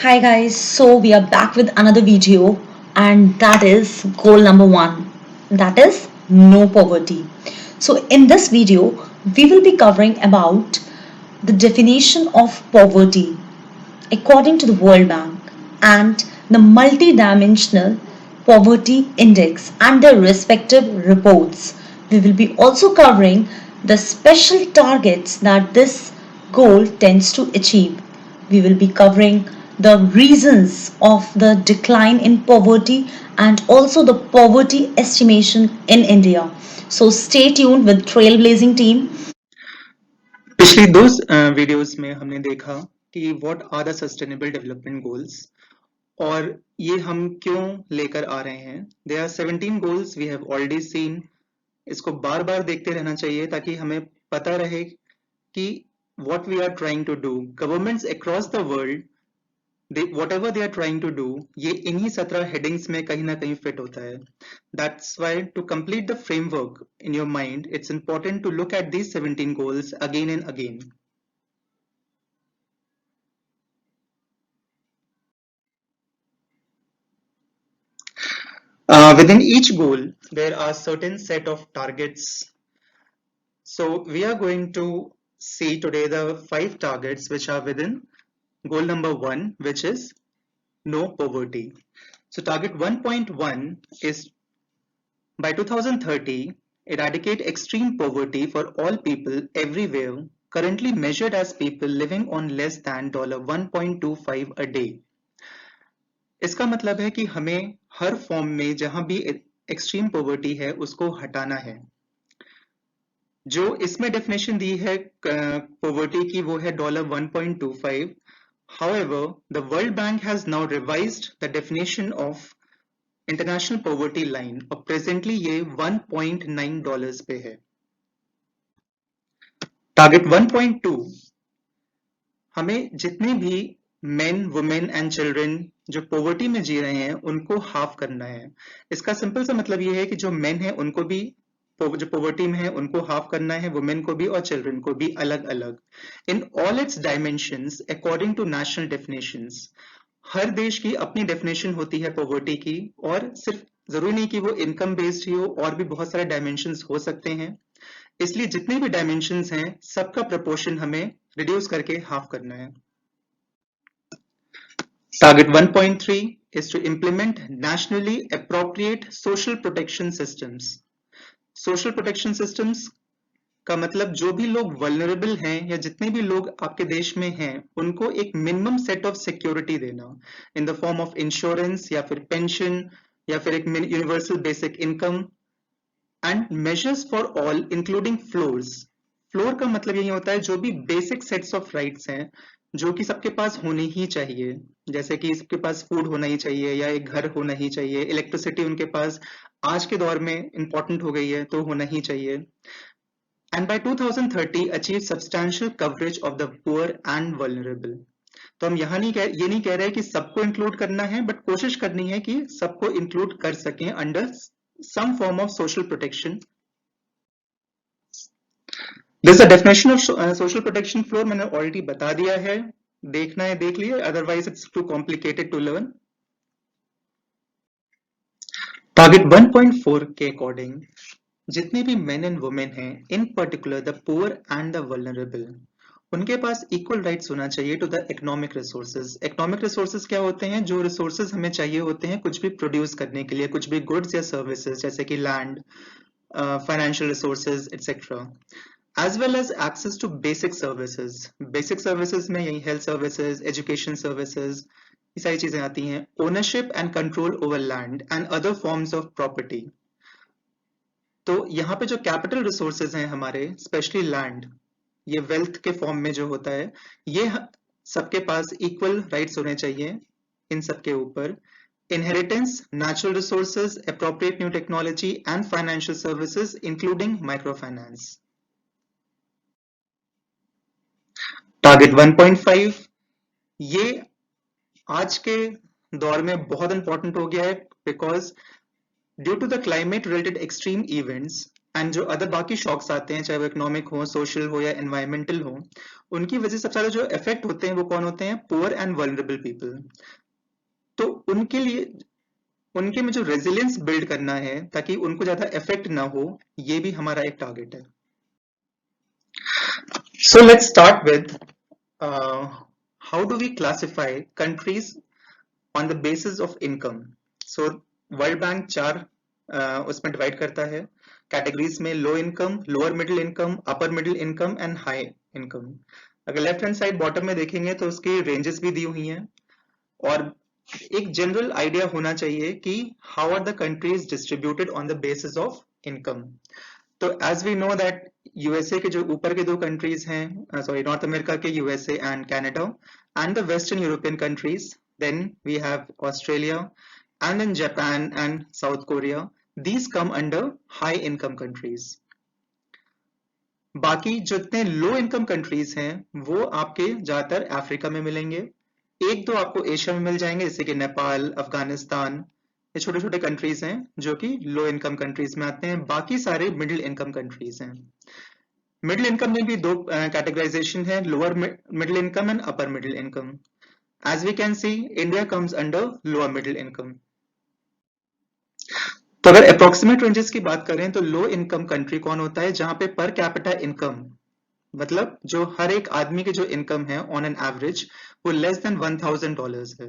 Hi guys, so we are back with another video, and that is goal number one, that is no poverty. So in this video we will be covering about the definition of poverty according to the World Bank and the multi-dimensional poverty index and their respective reports. We will be also covering the special targets that this goal tends to achieve. We will be covering the reasons of the decline in poverty and also the poverty estimation in India. So stay tuned with Trailblazing team. पिछली दो videos में हमने देखा कि what are the sustainable development goals और ये हम क्यों लेकर आ रहे हैं. There are 17 goals we have already seen. इसको बार बार देखते रहना चाहिए ताकि हमें पता रहे कि what we are trying to do. Governments across the world, whatever they are trying to do, ये इन्हीं 17 headings में कहीं ना कहीं fit होता है. That's why to complete the framework in your mind, it's important to look at these 17 goals again and again. Within each goal, there are certain set of targets. So we are going to see today the 5 targets which are within goal number 1, which is no poverty. So target 1.1 is by 2030, eradicate extreme poverty for all people everywhere, currently measured as people living on less than $1.25 a day. इसका मतलब है कि हमें हर form में जहां भी extreme poverty है उसको हटाना है. जो इसमें डेफिनेशन दी है पॉवर्टी की वो है $1.25. However, the World Bank has now revised the definition of international poverty line और presently ये $1.9 पे है. टारगेट 1.2 हमें जितने भी मेन वुमेन एंड चिल्ड्रन जो पॉवर्टी में जी रहे हैं उनको हाफ करना है. इसका सिंपल सा मतलब ये है कि जो मेन है उनको भी जो पॉवर्टी में है उनको हाफ करना है, वुमेन को भी और चिल्ड्रन को भी अलग अलग in all its dimensions according to national definitions. हर देश की अपनी डेफिनेशन होती है पॉवर्टी की और सिर्फ जरूरी नहीं कि वो इनकम बेस्ड ही हो, और भी बहुत सारे डायमेंशंस हो सकते हैं. इसलिए जितने भी डायमेंशंस हैं सबका प्रपोर्शन हमें रिड्यूस करके हाफ करना है. Target 1.3 is to implement nationally appropriate social protection systems. Social protection systems का मतलब जो भी लोग vulnerable हैं या जितने भी लोग आपके देश में हैं उनको एक minimum set of security देना in the form of insurance या फिर pension या फिर एक universal basic income and measures for all including floors. Floor का मतलब यही होता है जो भी बेसिक सेट्स ऑफ राइट्स हैं जो कि सबके पास होने ही चाहिए, जैसे कि सबके पास फूड होना ही चाहिए या एक घर होना ही चाहिए, इलेक्ट्रिसिटी उनके पास आज के दौर में इंपॉर्टेंट हो गई है तो होना ही चाहिए. And by 2030 achieve substantial coverage of the poor and vulnerable. तो हम यहाँ ये नहीं कह रहे कि सबको इंक्लूड करना है, बट कोशिश करनी है कि सबको इंक्लूड कर सकें under some form of social protection. This the definition of social protection floor मैंने ऑलरेडी बता दिया है, देखना है देख लिए, otherwise it's too complicated to learn. Target 1.4 के अकॉर्डिंग जितने भी मेन एंड वुमेन हैं, in particular the poor and the vulnerable, उनके पास इक्वल राइट्स होना चाहिए to the economic resources. Economic resources क्या होते हैं? जो रिसोर्सेज हमें चाहिए होते हैं कुछ भी प्रोड्यूस करने के लिए, कुछ भी गुड्स या सर्विसेज, जैसे कि land, financial resources etcetera, as well as access to basic services. Basic services में यही health services, education services, ये सारी चीजें आती हैं. Ownership and control over land and other forms of property. तो यहाँ पे जो capital resources हैं हमारे, especially land, ये wealth के form में जो होता है, ये सबके पास equal rights होने चाहिए इन सबके ऊपर. Inheritance, natural resources, appropriate new technology and financial services including microfinance. Target 1.5 ये आज के दौर में बहुत इंपॉर्टेंट हो गया है because due to the climate related extreme events and जो अदर बाकी शॉक्स आते हैं, चाहे वो इकोनॉमिक हो, सोशल हो या एनवायरमेंटल हो, उनकी वजह से सबसे ज्यादा जो इफेक्ट होते हैं वो कौन होते हैं? Poor and vulnerable people. तो उनके लिए, उनके में जो रेजिलियंस बिल्ड करना है ताकि उनको ज्यादा इफेक्ट ना हो, ये भी हमारा एक टारगेट है। So let's start with how do we classify countries on the basis of income. So world bank चार उसमें डिवाइड करता है कैटेगरीज में: low income, lower middle income, upper middle income and high income. अगर left hand side bottom में देखेंगे तो उसकी रेंजेस भी दी हुई हैं और एक जनरल आइडिया होना चाहिए कि how are the countries distributed on the basis of income. तो as we know that USA के जो ऊपर के दो कंट्रीज हैं, सॉरी नॉर्थ अमेरिका के USA and Canada, and the western European countries, then we have Australia, and then Japan and South Korea. These come under high income countries. बाकी जितने low income countries हैं वो आपके ज्यादातर Africa में मिलेंगे, एक दो आपको एशिया में मिल जाएंगे जैसे कि नेपाल, अफगानिस्तान, ये छोटे छोटे कंट्रीज हैं जो कि लो इनकम कंट्रीज में आते हैं। बाकी सारे मिडिल इनकम कंट्रीज हैं। मिडिल इनकम में भी दो कैटेगराइजेशन है, lower middle income and upper middle income. As we can see, India comes under lower middle income. तो अगर अप्रोक्सीमेट रेंजेस की बात करें तो लो इनकम कंट्री कौन होता है? जहां पे पर कैपिटा इनकम, मतलब जो हर एक आदमी की जो इनकम है ऑन एन एवरेज वो लेस देन $1000 है।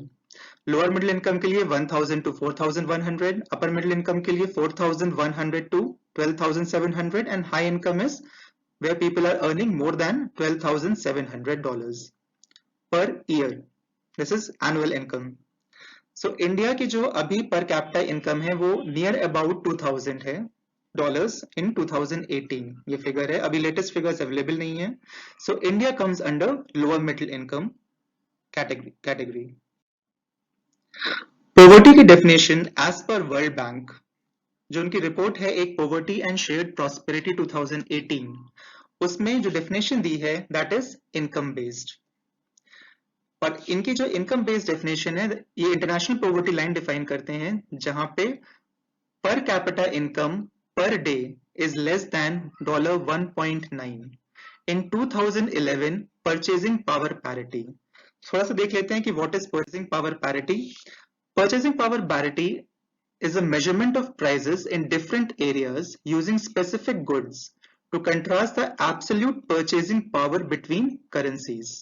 लोअर मिडिल इनकम के लिए 1000 to 4100, अपर मिडिल इनकम के लिए 4100 to 12700 and high income is where people are earning more than $12,700 पर year. This is annual income. So India की जो अभी पर कैपिटा इनकम है वो नियर अबाउट 2000 है डॉलर्स इन 2018, ये फिगर है, अभी लेटेस्ट फिगर्स अवेलेबल नहीं है। So India comes under lower middle income category. Poverty की definition as per World Bank, जो उनकी रिपोर्ट है एक पॉवर्टी एंड शेयर्ड प्रॉस्पेरिटी 2018, उसमें जो डेफिनेशन दी है दैट इज इनकम बेस्ड। और इनकी जो इनकम बेस्ड डेफिनेशन है, ये इंटरनेशनल पॉवर्टी लाइन डिफाइन करते हैं जहां पे per capita income per day is less than $1.9 in 2011 purchasing power parity. थोड़ा सा देख लेते हैं कि what is purchasing power parity. Purchasing power parity is a measurement of prices in different areas using specific goods to contrast the absolute purchasing power between currencies.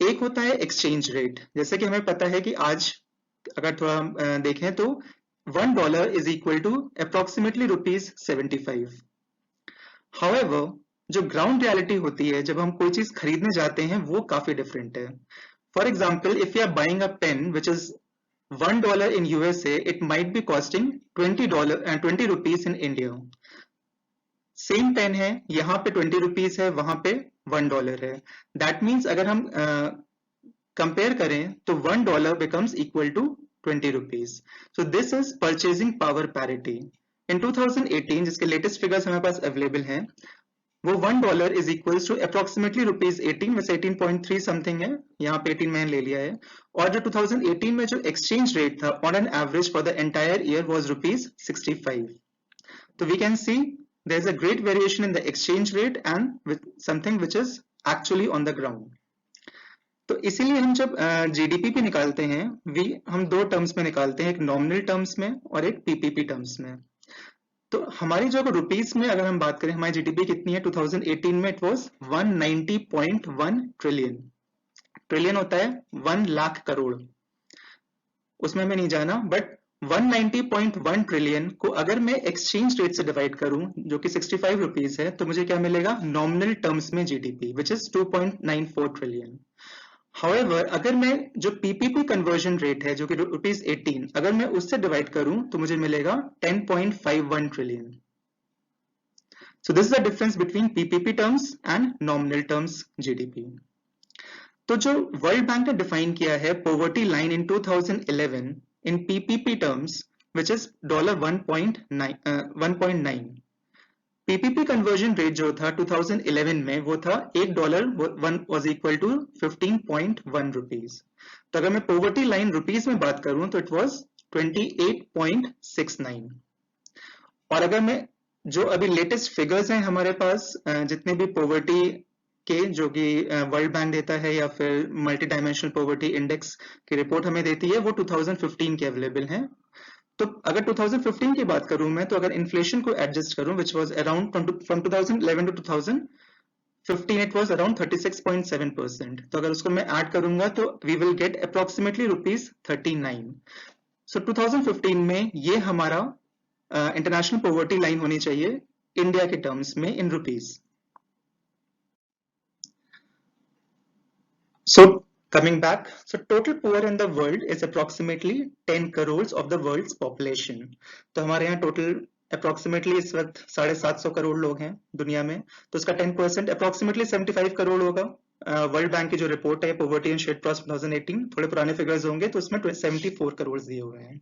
एक होता है exchange rate, जैसे कि हमें पता है कि आज अगर थोड़ा देखें तो $1 is equal to approximately ₹75. However, जो ग्राउंड रियलिटी होती है जब हम कोई चीज खरीदने जाते हैं वो काफी डिफरेंट है। For example, if you are buying a pen which is $1 in USA, it might be costing $20 in India. Same pen है, यहाँ पे ₹20 है, वहां पे $1 है। दैट मीन्स अगर हम कंपेयर करें तो $1 becomes equal to ₹20. So this is purchasing power parity. In 2018, जिसके लेटेस्ट फिगर्स हमारे पास अवेलेबल हैं, वो $1 is equals to approximately ₹18, वैसे 18.3 समथिंग है, यहाँ पे 18 मैंने ले लिया है। और जो 2018 में जो एक्सचेंज रेट था on an average for the entire year was ₹65. तो we can see there is a great variation in the exchange rate and with something which is actually on the ground. तो इसीलिए हम जब GDP भी निकालते हैं, हम दो टर्म्स में निकालते हैं, एक नॉमिनल टर्म्स में और एक पीपीपी टर्म्स में। तो हमारी जो रुपीस में अगर हम बात करें, हमारी जीडीपी कितनी है 2018 में? It was 190.1 trillion. ट्रिलियन होता है 1 लाख करोड़, उसमें हमें नहीं जाना, बट 190.1 ट्रिलियन को अगर मैं एक्सचेंज रेट से डिवाइड करूं जो कि ₹65 है, तो मुझे क्या मिलेगा नॉमिनल टर्म्स में GDP which is 2.94 trillion. However, अगर मैं जो पीपीपी कन्वर्जन रेट है जो कि ₹18, अगर मैं उससे डिवाइड करूं तो मुझे मिलेगा 10.51 trillion. So this is the difference between PPP terms and nominal terms GDP. तो जो वर्ल्ड बैंक ने डिफाइन किया है poverty line in 2011 in PPP terms which is $1.9। PPP conversion rate जो था 2011 में वो था $1 was equal to 15.1 रुपीस। तो अगर मैं पॉवर्टी लाइन रुपीस में बात करूं तो इट वाज 28.69। और अगर मैं जो अभी लेटेस्ट फिगर्स हैं हमारे पास, जितने भी पॉवर्टी के जो कि वर्ल्ड बैंक देता है या फिर मल्टी डायमेंशनल पॉवर्टी इंडेक्स की रिपोर्ट हमें देती है, वो 2015 के अवेलेबल हैं। तो अगर 2015 की बात करूं मैं, तो अगर इन्फ्लेशन को एडजस्ट करूं, which was around from 2011 to 2015 it was around 36.7%, तो अगर उसको मैं ऐड करूंगा तो we will get approximately ₹39। So 2015 में ये हमारा इंटरनेशनल पॉवर्टी लाइन होनी चाहिए इंडिया के टर्म्स में इन rupees. So coming back, so total poor in the world is approximately 10 crores of the world's population. तो हमारे यहाँ total approximately इस वक्त 750 करोड़ लोग हैं दुनिया में, तो उसका 10% approximately 75 करोड़ होगा। वर्ल्ड बैंक की जो रिपोर्ट है पॉवर्टी एंड शेड क्रॉस 2018, थोड़े पुराने फिगर्स होंगे, तो उसमें 74 करोड़ दिए हुए हैं।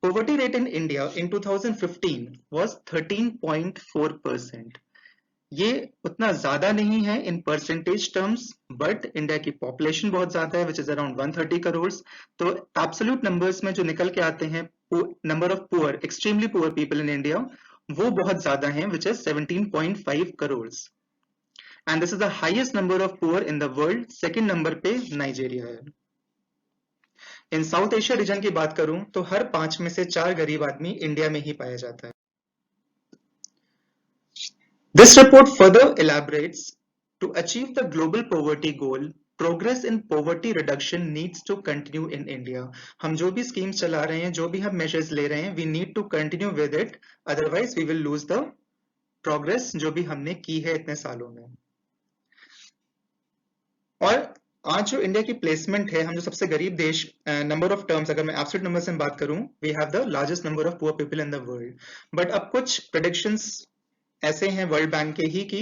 Poverty rate in India in 2015 was 13.4%. ये उतना ज्यादा नहीं है in percentage terms, but India की पॉपुलेशन बहुत ज्यादा है, विच इज अराउंड 130 करोड़। तो एब्सोल्यूट नंबर्स में जो निकल के आते हैं number of poor, extremely poor people in India, वो बहुत ज्यादा हैं, which is 17.5 crore. And this is the highest number of poor in the world. Second number पे नाइजीरिया है। इन साउथ एशिया रीजन की बात करूं तो हर 5 में से 4 गरीब आदमी इंडिया में ही पाया जाता है। This report further elaborates, to achieve the global poverty goal, progress in poverty reduction needs to continue in India. हम जो भी schemes चला रहे हैं, जो भी हम measures ले रहे हैं, we need to continue with it, otherwise we will lose the progress जो भी हमने की है इतने सालों में। और आज जो इंडिया की प्लेसमेंट है, हम जो सबसे गरीब देश, नंबर ऑफ टर्म्स अगर मैं एब्सोल्यूट नंबर से बात करूं, we have the largest number of poor people in the world. But अब कुछ प्रेडिक्शंस ऐसे हैं वर्ल्ड बैंक के ही कि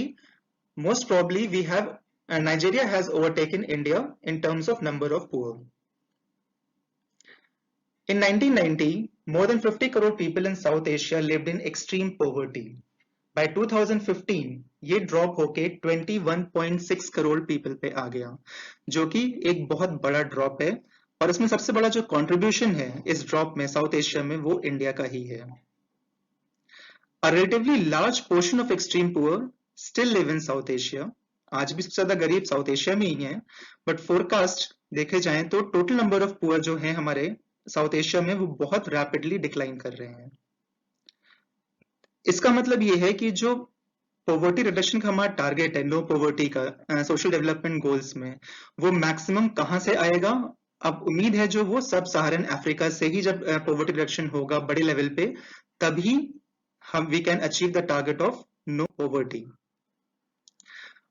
most probably we have Nigeria has overtaken India in terms of number of poor. In 1990, more than 50 crore people in South Asia lived in extreme poverty. By 2015, ये drop होके 21.6 crore people पे आ गया, जो कि एक बहुत बड़ा ड्रॉप है। और इसमें सबसे बड़ा जो कंट्रीब्यूशन है इस ड्रॉप में साउथ एशिया में, वो इंडिया का ही है। A relatively large portion of extreme poor still live in South Asia. आज भी सबसे ज्यादा गरीब साउथ एशिया में ही है, बट फोरकास्ट देखे जाएं तो टोटल नंबर ऑफ पुअर जो है हमारे साउथ एशिया में, वो बहुत रैपिडली डिक्लाइन कर रहे हैं। इसका मतलब ये है कि जो पॉवर्टी रिडक्शन का हमारा टारगेट है, नो पॉवर्टी का सोशल डेवलपमेंट गोल्स में, वो मैक्सिमम कहां से आएगा? अब उम्मीद है जो वो सब सहारन अफ्रीका से ही जब पॉवर्टी रिडक्शन होगा बड़े लेवल पे, तभी हम we can achieve the target of no poverty.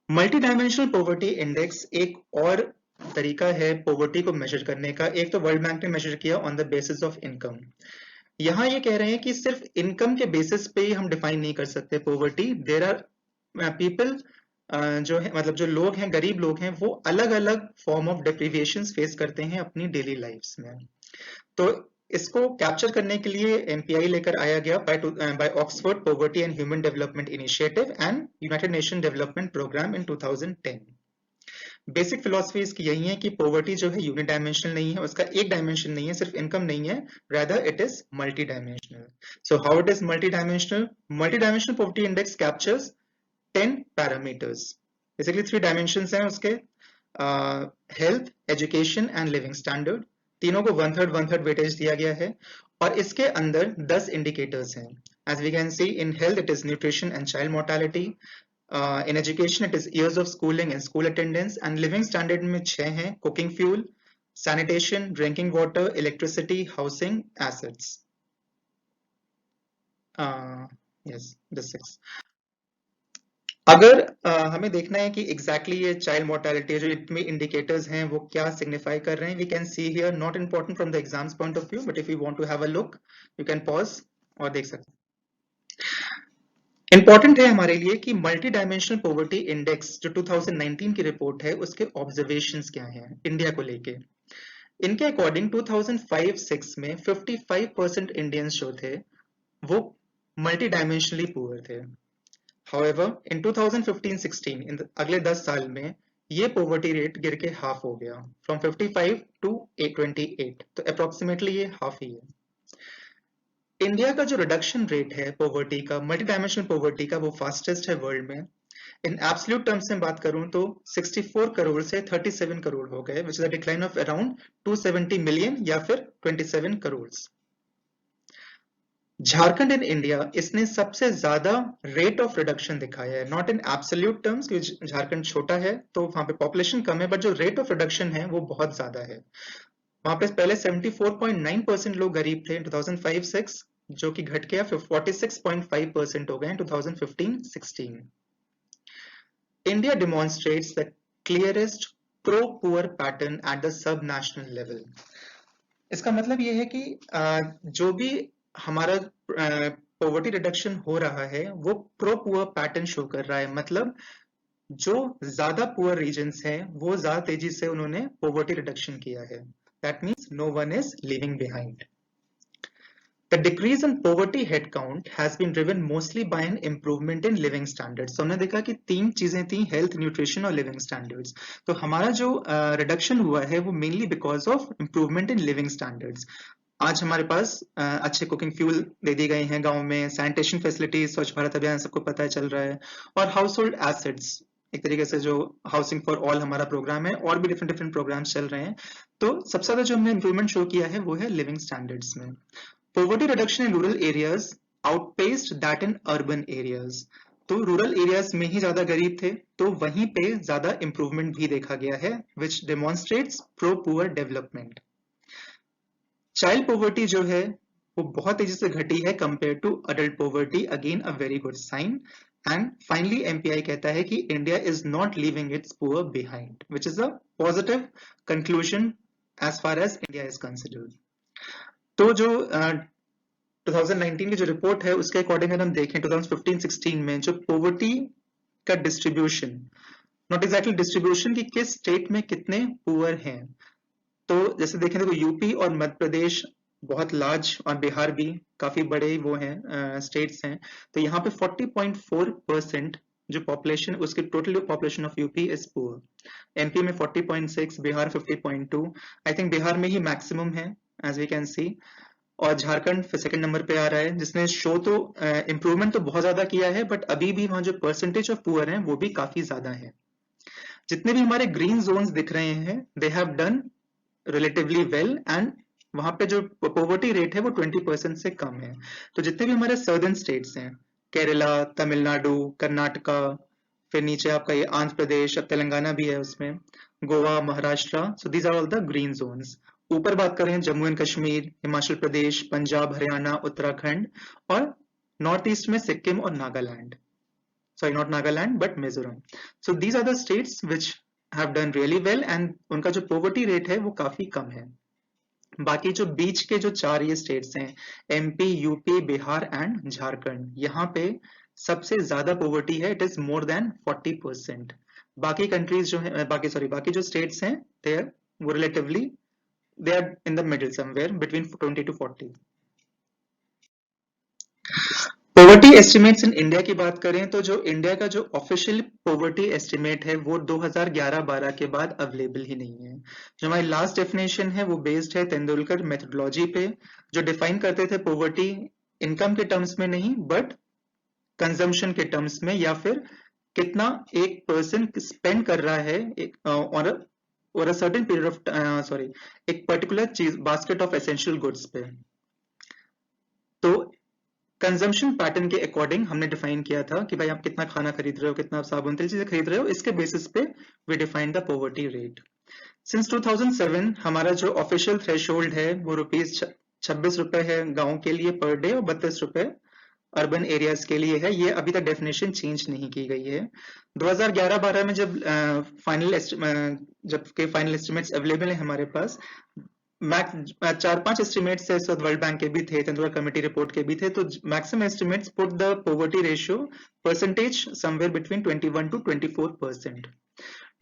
Multi dimensional poverty index एक और तरीका है पॉवर्टी को मेजर करने का। एक तो वर्ल्ड बैंक ने मेजर किया on the basis of income. यहाँ ये कह रहे हैं कि सिर्फ इनकम के बेसिस पे ही हम डिफाइन नहीं कर सकते पॉवर्टी। देयर आर पीपल जो है, मतलब जो लोग हैं, गरीब लोग हैं, वो अलग अलग फॉर्म ऑफ डेप्रिविएशंस फेस करते हैं अपनी डेली लाइफ्स में। तो इसको कैप्चर करने के लिए एमपीआई लेकर आया गया by Oxford poverty and human development initiative and United Nation development programme in 2010। Basic philosophy इसकी यही है कि पॉवर्टी जो है यूनिट डायमेंशनल नहीं है, उसका एक डायमेंशन नहीं है, सिर्फ इनकम नहीं है, rather it is multi dimensional. So how it is multi dimensional? Multi dimensional poverty index captures 10 parameters. Basically 3 dimensions हैं उसके, health, education and living standard. तीनों को 1/3 वेटेज दिया गया है, और इसके अंदर 10 इंडिकेटर्स हैं। As we can see, in health it is nutrition and child mortality. In education it is years of schooling and school attendance, and living standard में 6 हैं: cooking fuel, sanitation, drinking water, electricity, housing, assets. Yes, the 6. अगर हमें देखना है कि exactly ये child mortality जो इतने इंडिकेटर्स हैं वो क्या सिग्निफाई कर रहे हैं, we can see here, not important from the exams point of view, but if you want to have a look you can pause और देख सकते हैं। इंपॉर्टेंट है हमारे लिए कि मल्टी डायमेंशनल पॉवर्टी इंडेक्स जो 2019 की रिपोर्ट है, उसके ऑब्जर्वेशंस क्या हैं इंडिया को लेके। इनके अकॉर्डिंग 2005-6 में 55% इंडियंस जो थे वो मल्टी डायमेंशनली पुअर थे। However, in 2015-16, अगले 10 साल में ये पॉवर्टी रेट गिर के हाफ हो गया, फ्रॉम 55 टू 28, तो अप्रोक्सीमेटली ये हाफ ही है। इंडिया का जो रिडक्शन रेट है पॉवर्टी का, मल्टी डायमेंशनल पॉवर्टी का, वो फास्टेस्ट है वर्ल्ड में। इन एब्सोल्यूट टर्म्स में बात करूं तो 64 करोड़ से 37 करोड़ हो गए, विच is a decline of around 270 million या फिर 27 करोड़। झारखंड इन इंडिया, इसने सबसे ज्यादा रेट ऑफ रिडक्शन दिखाया है, नॉट इन एब्सोल्यूट टर्म्स क्योंकि झारखंड छोटा है तो वहां पे पॉपुलेशन कम है, बट जो रेट ऑफ रिडक्शन है वो बहुत ज्यादा है। वहां पे पहले 74.9% लोग गरीब थे 2005-6, जो कि घट गया 46.5% हो गए in 2015-16। India demonstrates the clearest pro-poor pattern at the sub-national level। इसका मतलब ये है कि जो भी हमारा पॉवर्टी रिडक्शन हो रहा है वो प्रो पुअर पैटर्न शो कर रहा है, मतलब जो ज्यादा पुअर रीजन्स हैं वो ज्यादा तेजी से उन्होंने पॉवर्टी रिडक्शन किया है। That means no one is living behind. The decrease in poverty headcount has been driven mostly by an improvement in living standards। तो हमने देखा कि तीन चीजें थी, हेल्थ, न्यूट्रिशन और लिविंग स्टैंडर्ड्स। तो हमारा जो रिडक्शन हुआ है वो mainly because of improvement in living standards. आज हमारे पास अच्छे कुकिंग फ्यूल दे दिए गए हैं गांव में, सैनिटेशन फैसिलिटीज, स्वच्छ भारत अभियान सबको पता है चल रहा है, और हाउस होल्ड एसेट्स, एक तरीके से जो हाउसिंग फॉर ऑल हमारा प्रोग्राम है, और भी डिफरेंट डिफरेंट प्रोग्राम्स चल रहे हैं। तो सबसे ज्यादा जो हमने इंप्रूवमेंट शो किया है वो है लिविंग स्टैंडर्ड्स में। Poverty reduction in rural areas outpaced that in urban areas। तो रूरल एरियाज में ही ज्यादा गरीब थे तो वहीं पे ज्यादा इंप्रूवमेंट भी देखा गया है, which demonstrates pro poor development। Child poverty जो है वो बहुत तेजी से घटी है compare to adult poverty, again a very good sign. And finally MPI कहता है कि India is not leaving its poor behind, which is a positive conclusion as far as India is considered. तो जो 2019 की जो रिपोर्ट है उसके according अगर हम देखें 2015-16 में जो पॉवर्टी का डिस्ट्रीब्यूशन, नॉट एग्जैक्टली डिस्ट्रीब्यूशन, कि किस स्टेट में कितने पुअर हैं, तो जैसे देखें तो यूपी और मध्य प्रदेश बहुत लार्ज, और बिहार भी काफी बड़े वो हैं स्टेट्स हैं। तो यहाँ पे 40.4% जो पॉपुलेशन, उसकी total population of UP is poor. MP में 40.6, बिहार 50.2। आई थिंक बिहार में ही मैक्सिमम है एज वी कैन सी, और झारखंड फिर सेकंड नंबर पे आ रहा है, जिसने शो तो इम्प्रूवमेंट तो बहुत ज्यादा किया है, बट अभी भी वहां जो परसेंटेज ऑफ पुअर हैं वो भी काफी ज्यादा है। जितने भी हमारे ग्रीन जोन्स दिख रहे हैं they have done relatively well, and वहां पे जो पॉवर्टी रेट है वो 20% से कम है। तो जितने भी हमारे सर्दर्न स्टेट्स हैं, केरला, तमिलनाडु, कर्नाटका, फिर नीचे आपका ये आंध्र प्रदेश, अब तेलंगाना भी है उसमें, Goa, Maharashtra, so these are all the green zones. ऊपर बात करें जम्मू एंड कश्मीर, हिमाचल प्रदेश, पंजाब, हरियाणा, उत्तराखंड, और नॉर्थ ईस्ट में सिक्किम और Nagaland, sorry not Nagaland but Mizoram। So these are the states which have done really well, and उनका जो poverty rate है वो काफी कम है। बाकी जो बीच के जो चार ये स्टेट्स हैं, MP, UP, Bihar and Jharkhand, यहाँ पे सबसे ज्यादा पॉवर्टी है, इट इज मोर देन 40%। बाकी कंट्रीज जो है, बाकी जो स्टेट्स हैं दे आर वो relatively they are in the middle, somewhere between 20 to 40। Poverty estimates in India की बात करें तो जो इंडिया का जो ऑफिशियल पॉवर्टी एस्टिमेट है वो 2011-12 के बाद अवेलेबल ही नहीं है। जो हमारी लास्ट डेफिनेशन है वो बेस्ड है तेंदुलकर मेथोडोलॉजी पे, जो डिफाइन करते थे पॉवर्टी इनकम के टर्म्स में नहीं बट कंजम्पशन के टर्म्स में, या फिर कितना एक पर्सन स्पेंड कर रहा है और अ सर्टेन पीरियड ऑफ एक पर्टिकुलर चीज, बास्केट ऑफ एसेंशियल गुड्स पे। तो कंजम्पशन पैटर्न के अकॉर्डिंग हमने डिफाइन किया था कि भाई आप कितना खाना खरीद रहे हो, कितना आप साबुन तेल चीजें खरीद रहे हो, इसके बेसिस पे we define the poverty rate. Since 2007 हमारा जो ऑफिशियल थ्रेशोल्ड है वो ₹26 है गांव के लिए पर डे, और ₹32 अर्बन एरियाज के लिए है। ये अभी तक डेफिनेशन चेंज नहीं की गई है। 2011-12 में जब फाइनल एस्टिमेट्स अवेलेबल है हमारे पास, 4-5 एस्टिमेट्स है, वर्ल्ड बैंक के भी थे, तेंदुलकर कमेटी रिपोर्ट के भी थे, तो maximum estimates put the poverty ratio percentage somewhere between 21 to 24%।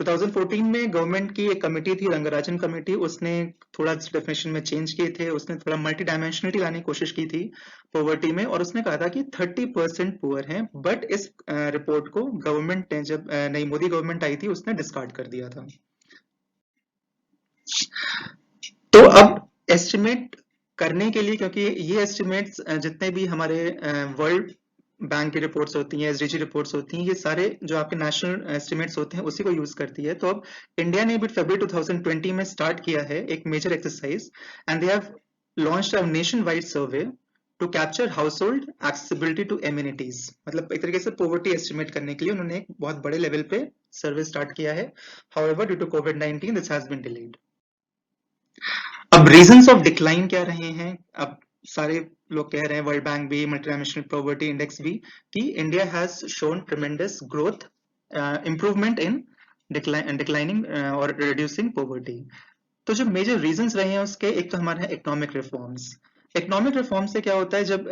2014 में गवर्नमेंट की एक कमेटी थी, रंगराजन कमेटी, उसने थोड़ा डेफिनेशन में चेंज किए थे, उसने थोड़ा मल्टी डायमेंशनलिटी लाने की कोशिश की थी पॉवर्टी में, और उसने कहा था कि 30% पुअर हैं, बट इस रिपोर्ट को गवर्नमेंट ने, जब नई मोदी गवर्नमेंट आई थी, उसने डिस्कार्ड कर दिया था। तो अब एस्टिमेट करने के लिए, क्योंकि ये एस्टिमेट्स जितने भी हमारे वर्ल्ड बैंक की रिपोर्ट्स होती हैं, एसडीजी रिपोर्ट्स होती हैं, ये सारे जो आपके नेशनल एस्टिमेट्स होते हैं उसी को यूज करती है। तो अब इंडिया ने भी फरवरी 2020 में स्टार्ट किया है एक major exercise, and they have launched a nationwide survey to capture household accessibility to amenities. मतलब एक तरीके से पॉवर्टी एस्टिमेट करने के लिए उन्होंने एक बहुत बड़े लेवल पे सर्वे स्टार्ट किया है। हाउएवर ड्यू टू कोविड-19 दिस हैज बीन डिलेड। अब रीजंस ऑफ डिक्लाइन क्या रहे हैं? अब सारे लोग कह रहे हैं, वर्ल्ड बैंक भी, मल्टीडायमेंशनल पॉवर्टी इंडेक्स भी, कि India has shown tremendous growth, improvement in declining और रिड्यूसिंग पॉवर्टी। तो जो मेजर रीजंस रहे हैं उसके, एक तो हमारे इकोनॉमिक रिफॉर्म्स। इकोनॉमिक रिफॉर्म से क्या होता है, जब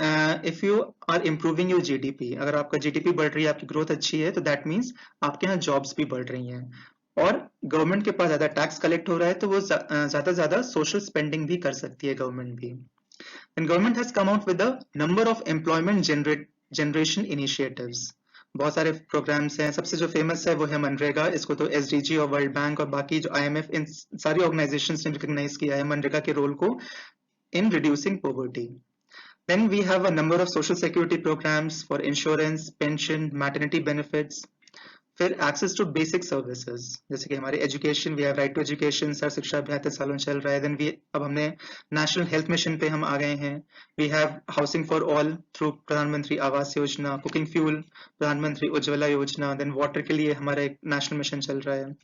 if you are improving your GDP, अगर आपका जीडीपी बढ़ रही है, आपकी ग्रोथ अच्छी है, तो दैट मीन्स आपके यहाँ जॉब्स भी बढ़ रही हैं और गवर्नमेंट के पास ज्यादा टैक्स कलेक्ट हो रहा है, तो वो ज्यादा सोशल स्पेंडिंग भी कर सकती है गवर्नमेंट भी। And government has come out with a number of employment generation initiatives. बहुत सारे प्रोग्राम्स हैं, सबसे जो फेमस है वो है मनरेगा। इसको तो एसडीजी और वर्ल्ड बैंक और बाकी जो आईएमएफ, इन सारी ऑर्गेनाइजेशंस ने रिकॉग्नाइज किया है मनरेगा के रोल को in reducing poverty. Then we have a number of social security programs for insurance, pension, maternity benefits. फिर एक्सेस टू बेसिक सर्विसेज, जैसे कि हमारे education, we have right to education, Sarva Shiksha Abhiyan 3 सालों चल रहा है। देन अब हमने नेशनल हेल्थ मिशन पे हम आ गए हैं। We have housing for all through Pradhan Mantri Awas योजना, कुकिंग फ्यूल प्रधानमंत्री उज्ज्वला योजना। देन वाटर के लिए हमारा एक नेशनल मिशन चल रहा है।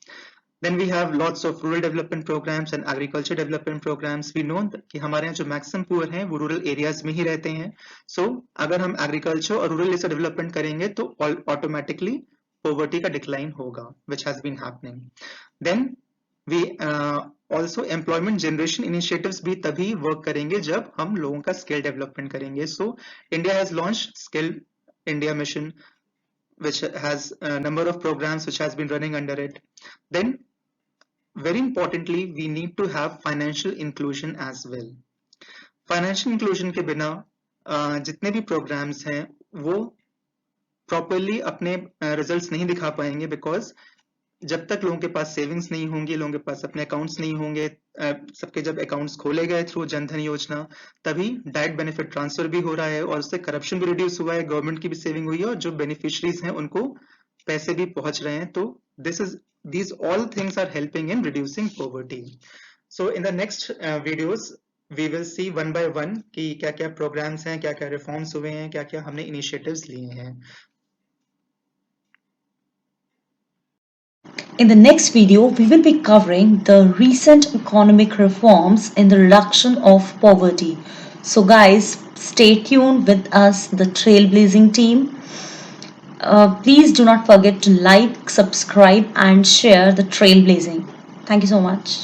Then we have lots of rural development programs and agriculture development programs. We know कि हमारे यहाँ जो मैक्सिमम पुअर हैं वो रूरल एरियाज में ही रहते हैं। So अगर हम एग्रीकल्चर और रूरल से डेवलपमेंट करेंगे तो ऑटोमेटिकली poverty का decline होगा, which has been happening. Then we also employment generation initiatives भी तभी work करेंगे जब हम लोगों का skill development करेंगे। So India has launched Skill India Mission, which has a number of programs which has been running under it. Then very importantly we need to have financial inclusion as well. Financial inclusion के बिना जितने भी programs हैं वो properly अपने results नहीं दिखा पाएंगे, बिकॉज जब तक लोगों के पास सेविंग्स नहीं होंगी, लोगों के पास अपने अकाउंट्स नहीं होंगे, सबके जब अकाउंट्स खोले गए थ्रू जनधन योजना, तभी डायरेक्ट बेनिफिट ट्रांसफर भी हो रहा है और उससे करप्शन भी रिड्यूस हुआ है, गवर्नमेंट की भी सेविंग हुई है और जो बेनिफिशरीज हैं उनको पैसे भी पहुंच रहे हैं। तो these all things are helping in reducing poverty. So in the next videos we will see one by one कि क्या क्या प्रोग्राम्स हैं, क्या क्या रिफॉर्म्स हुए हैं, क्या क्या हमने इनिशिएटिव्स लिए हैं। In the next video, we will be covering the recent economic reforms in the reduction of poverty. So guys, stay tuned with us, the Trailblazing team. Please do not forget to like, subscribe and share the Trailblazing. Thank you so much.